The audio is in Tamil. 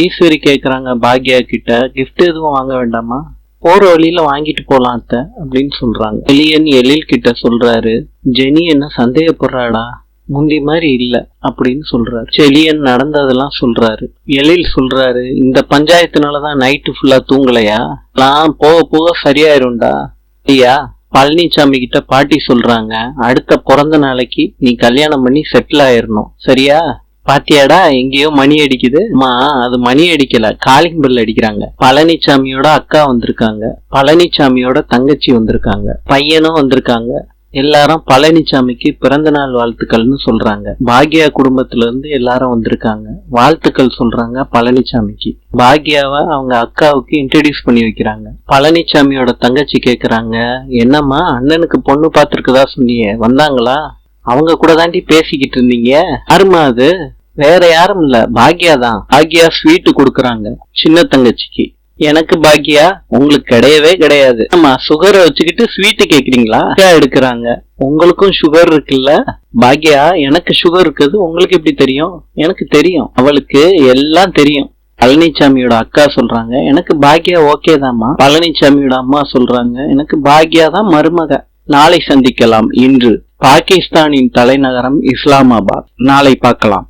ஈஸ்வரி கேக்குறாங்க பாக்யா கிட்ட, கிஃப்ட் எதுவும் வாங்க வேண்டாமா, போற வழியில வாங்கிட்டு போலாம் அத்தை அப்படின்னு சொல்றாங்க. எலியன் எழில் கிட்ட சொல்றாரு, ஜெனி என்ன சந்தேகப்படுறாடா, முந்தி மாதிரி இல்ல அப்படின்னு சொல்றாரு. செலியன் நடந்ததெல்லாம் சொல்றாரு. எழில் சொல்றாரு, இந்த பஞ்சாயத்துனாலதான் நைட்டு ஃபுல்லா தூங்கலையா, நான் போக போக சரியாயிரும்டா. ஐயா, பழனிசாமி கிட்ட பாட்டி சொல்றாங்க, அடுத்த பிறந்த நாளைக்கு நீ கல்யாணம் பண்ணி செட்டில் ஆயிரணும், சரியா? பாத்தியாடா எங்கேயோ மணி அடிக்குது. அம்மா, அது மணி அடிக்கல, காலிங் பெல் அடிக்கிறாங்க. பழனிசாமியோட அக்கா வந்திருக்காங்க, பழனிசாமியோட தங்கச்சி வந்திருக்காங்க, பையனும் வந்திருக்காங்க. எல்லாரும் பழனிசாமிக்கு பிறந்த நாள் வாழ்த்துக்கள்னு சொல்றாங்க. பாக்யா குடும்பத்துல இருந்து எல்லாரும் வந்திருக்காங்க, வாழ்த்துக்கள் சொல்றாங்க பழனிசாமிக்கு. பாக்யாவை அவங்க அக்காவுக்கு இன்ட்ரடியூஸ் பண்ணி வைக்கிறாங்க. பழனிசாமியோட தங்கச்சி கேக்குறாங்க, என்னம்மா அண்ணனுக்கு பொண்ணு பாத்துருக்கதா சொன்னீங்க, வந்தாங்களா? அவங்க கூட தாண்டி பேசிக்கிட்டு இருந்தீங்க. யாருமா அது? வேற யாரும் இல்ல, பாக்யா தான். பாக்யா ஸ்வீட்டு கொடுக்கறாங்க சின்ன தங்கச்சிக்கு. எனக்கு பாக்யா, உங்களுக்கு கிடையவே கிடையாது. ஆமா, சுகரை வச்சுக்கிட்டு ஸ்வீட்டு கேக்குறீங்களா? எடுக்கிறாங்க. உங்களுக்கும் சுகர் இருக்குல்ல? பாக்யா, எனக்கு சுகர் இருக்குது, உங்களுக்கு எப்படி தெரியும்? எனக்கு தெரியும், அவளுக்கு எல்லாம் தெரியும். பழனிசாமியோட அக்கா சொல்றாங்க, எனக்கு பாக்யா ஓகே தான்மா. பழனிசாமியோட அம்மா சொல்றாங்க, எனக்கு பாக்யா தான் மருமக. நாளை சந்திக்கலாம். இன்று பாகிஸ்தானின் தலைநகரம் இஸ்லாமாபாத். நாளை பார்க்கலாம்.